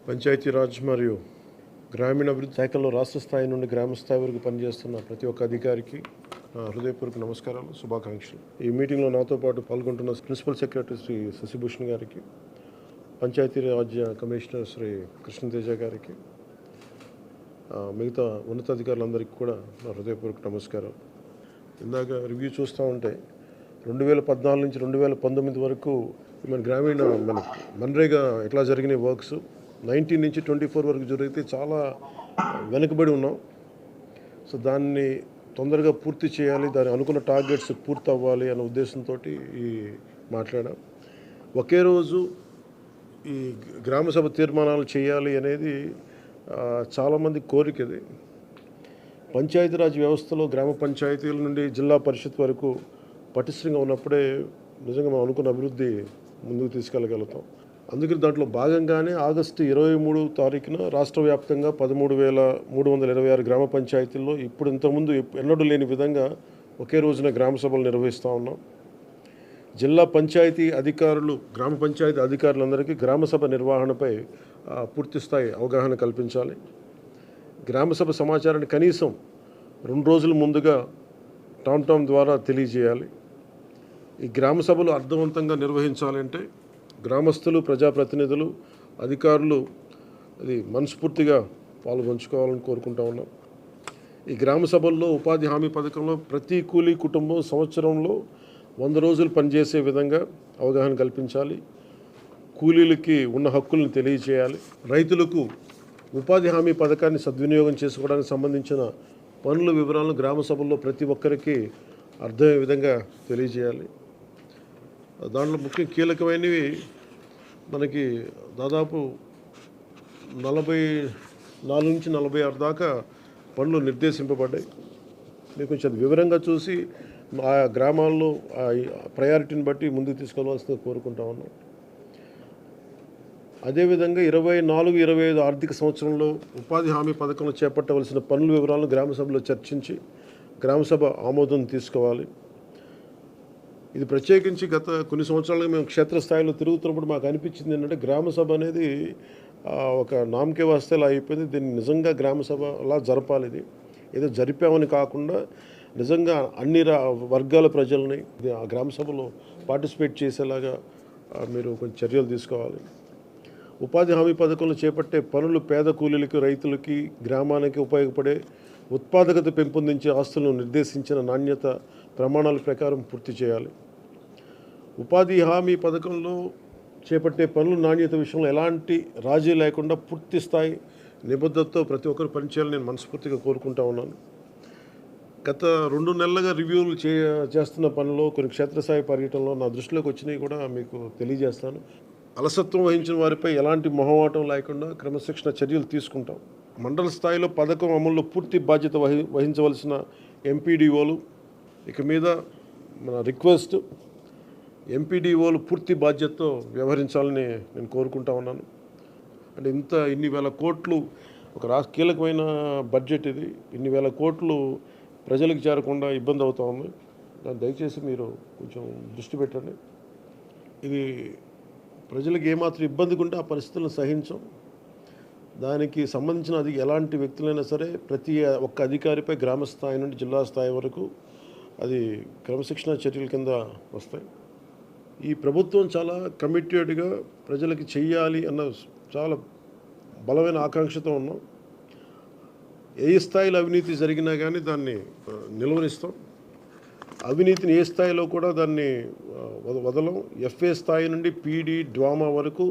పంచాయతీరాజ్ మరియు గ్రామీణాభివృద్ధి శాఖల్లో రాష్ట్ర స్థాయి నుండి గ్రామ స్థాయి వరకు పనిచేస్తున్న ప్రతి ఒక్క అధికారికి నా హృదయపూర్వక నమస్కారాలు, శుభాకాంక్షలు. ఈ మీటింగ్లో నాతో పాటు పాల్గొంటున్న ప్రిన్సిపల్ సెక్రటరీ శ్రీ శశిభూషణ్ గారికి, పంచాయతీరాజ్ కమిషనర్ శ్రీ కృష్ణతేజ గారికి, మిగతా ఉన్నతాధికారులందరికీ కూడా నా హృదయపూర్వక నమస్కారం. ఇందాక రివ్యూ చూస్తూ ఉంటే 2014 నుంచి 2019 వరకు మన మన్రేగా ఎట్లా జరిగిన వర్క్స్ 19 నుంచి 24 వరకు జరిగితే చాలా వెనుకబడి ఉన్నాం. సో దాన్ని తొందరగా పూర్తి చేయాలి, దాని అనుకున్న టార్గెట్స్ పూర్తి అవ్వాలి అనే ఉద్దేశంతో ఈ మాట్లాడాం. ఒకే రోజు ఈ గ్రామసభ తీర్మానాలు చేయాలి అనేది చాలామంది కోరికది. పంచాయతీరాజ్ వ్యవస్థలో గ్రామ పంచాయతీల నుండి జిల్లా పరిషత్ వరకు పటిష్టంగా ఉన్నప్పుడే నిజంగా మనం అనుకున్న అభివృద్ధి ముందుకు తీసుకెళ్ళగలుగుతాం. అందుకని దాంట్లో భాగంగానే ఆగస్టు 23 తారీఖున రాష్ట్ర వ్యాప్తంగా 13,326 గ్రామ పంచాయతీల్లో ఇప్పుడు ఇంతకుముందు ఎన్నడూ లేని విధంగా ఒకే రోజున గ్రామ సభలు నిర్వహిస్తూ ఉన్నాం. జిల్లా పంచాయతీ అధికారులు, గ్రామ పంచాయతీ అధికారులందరికీ గ్రామసభ నిర్వహణపై పూర్తిస్థాయి అవగాహన కల్పించాలి. గ్రామసభ సమాచారాన్ని కనీసం 2 రోజుల ముందుగా టామ్ ద్వారా తెలియజేయాలి. ఈ గ్రామ సభలు అర్థవంతంగా నిర్వహించాలంటే గ్రామస్తులు, ప్రజాప్రతినిధులు, అధికారులు అది మనస్ఫూర్తిగా పాల్గొంచుకోవాలని కోరుకుంటా ఉన్నాం. ఈ గ్రామ సభల్లో ఉపాధి హామీ పథకంలో ప్రతి కూలీ కుటుంబం సంవత్సరంలో 100 రోజులు పనిచేసే విధంగా అవగాహన కల్పించాలి. కూలీలకి ఉన్న హక్కులను తెలియజేయాలి. రైతులకు ఉపాధి హామీ పథకాన్ని సద్వినియోగం చేసుకోవడానికి సంబంధించిన పనుల వివరాలను గ్రామ సభల్లో ప్రతి ఒక్కరికి అర్థమయ్యే విధంగా తెలియజేయాలి. దాంట్లో ముఖ్య కీలకమైనవి మనకి దాదాపు 44 నుంచి 46 దాకా పనులు నిర్దేశింపబడ్డాయి. మీరు కొంచెం వివరంగా చూసి ఆ గ్రామాల్లో ఆ ప్రయారిటీని బట్టి ముందుకు తీసుకెళ్లవలసిందిగా కోరుకుంటా ఉన్నాం. అదేవిధంగా 24-25 ఆర్థిక సంవత్సరంలో ఉపాధి హామీ పథకంలో చేపట్టవలసిన పనుల వివరాలను గ్రామసభలో చర్చించి గ్రామసభ ఆమోదం తీసుకోవాలి. ఇది ప్రత్యేకించి గత కొన్ని సంవత్సరాలుగా మేము క్షేత్రస్థాయిలో తిరుగుతున్నప్పుడు మాకు అనిపించింది ఏంటంటే గ్రామసభ అనేది ఒక నామకే వాస్తేలా అయిపోయింది. దీన్ని నిజంగా గ్రామసభలా జరపాలి. ఇది ఏదో జరిపామని కాకుండా నిజంగా అన్ని వర్గాల ప్రజల్ని ఆ గ్రామసభలో పార్టిసిపేట్ చేసేలాగా మీరు కొంచెం చర్యలు తీసుకోవాలి. ఉపాధి హామీ పథకంలో చేపట్టే పనులు పేద కూలీలకి, రైతులకి, గ్రామానికి ఉపయోగపడే ఉత్పాదకత పెంపొందించే ఆస్తులను నిర్దేశించిన నాణ్యత ప్రమాణాల ప్రకారం పూర్తి చేయాలి. ఉపాధి హామీ పథకంలో చేపట్టే పనుల నాణ్యత విషయంలో ఎలాంటి రాజీ లేకుండా పూర్తి స్థాయి నిబద్ధతతో ప్రతి ఒక్కరు పనిచేయాలని నేను మనస్ఫూర్తిగా కోరుకుంటా ఉన్నాను. గత 2 నెలలుగా రివ్యూలు చేస్తున్న పనుల్లో కొన్ని క్షేత్రస్థాయి పర్యటనలో నా దృష్టిలోకి వచ్చినవి కూడా మీకు తెలియజేస్తాను. అలసత్వం వహించిన వారిపై ఎలాంటి మొహమాటం లేకుండా క్రమశిక్షణ చర్యలు తీసుకుంటాం. మండల స్థాయిలో పథకం అమల్లో పూర్తి బాధ్యత వహించవలసిన ఎంపీడీఓలు ఇక మీద మన రిక్వెస్ట్, ఎంపీడీఓలు పూర్తి బాధ్యతతో వ్యవహరించాలని నేను కోరుకుంటా ఉన్నాను. అంటే ఇన్ని వేల కోట్లు ఒక కీలకమైన బడ్జెట్ ఇది. ఇన్ని వేల కోట్లు ప్రజలకు చేరకుండా ఇబ్బంది అవుతూ ఉంది. దాన్ని దయచేసి మీరు కొంచెం దృష్టి పెట్టండి. ఇది ప్రజలకు ఏమాత్రం ఇబ్బందిగా ఉంటే ఆ పరిస్థితులను సహించం. దానికి సంబంధించిన ఎలాంటి వ్యక్తులైనా సరే ప్రతి ఒక్క అధికారిపై గ్రామ స్థాయి నుండి జిల్లా స్థాయి వరకు అది క్రమశిక్షణ చర్యల కింద వస్తాయి. ఈ ప్రభుత్వం చాలా కమిటెడ్గా ప్రజలకి చెయ్యాలి అన్న చాలా బలమైన ఆకాంక్షతో ఉన్నాం. ఏ స్థాయిలో అవినీతి జరిగినా కానీ దాన్ని నిలువరిస్తాం. అవినీతిని ఏ స్థాయిలో కూడా దాన్ని వదలం. ఎఫ్ఏ స్థాయి నుండి పీడీ, డ్వామా వరకు,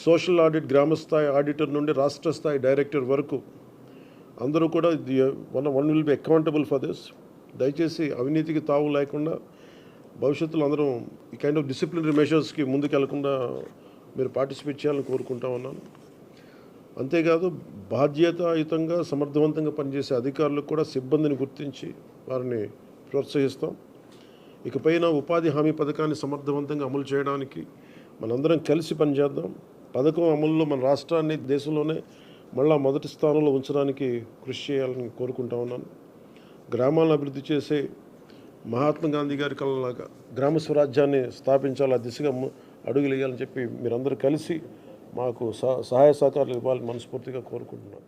సోషల్ ఆడిట్ గ్రామస్థాయి ఆడిటర్ నుండి రాష్ట్ర స్థాయి డైరెక్టర్ వరకు అందరూ కూడా one will be accountable for this. దయచేసి అవినీతికి తావు లేకుండా భవిష్యత్తులో అందరం ఈ కైండ్ ఆఫ్ డిసిప్లినరీ మెషర్స్కి ముందుకెళ్లకుండా మీరు పార్టిసిపేట్ చేయాలని కోరుకుంటా ఉన్నాను. అంతేకాదు బాధ్యతాయుతంగా సమర్థవంతంగా పనిచేసే అధికారులకు కూడా సిబ్బందిని గుర్తించి వారిని ప్రోత్సహిస్తాం. ఇకపైన ఉపాధి హామీ పథకాన్ని సమర్థవంతంగా అమలు చేయడానికి మనందరం కలిసి పనిచేద్దాం. పథకం అమలులో మన రాష్ట్రాన్ని దేశంలోనే మళ్ళా మొదటి స్థానంలో ఉంచడానికి కృషి చేయాలని కోరుకుంటా ఉన్నాను. గ్రామాలను అభివృద్ధి చేసే మహాత్మా గాంధీ గారి కళలాగా గ్రామ స్వరాజ్యాన్ని స్థాపించాలి, ఆ దిశగా అడుగులు వేయాలని చెప్పి మీరందరూ కలిసి మాకు సహాయ సహకారాలు ఇవ్వాలని మనస్ఫూర్తిగా కోరుకుంటున్నాను.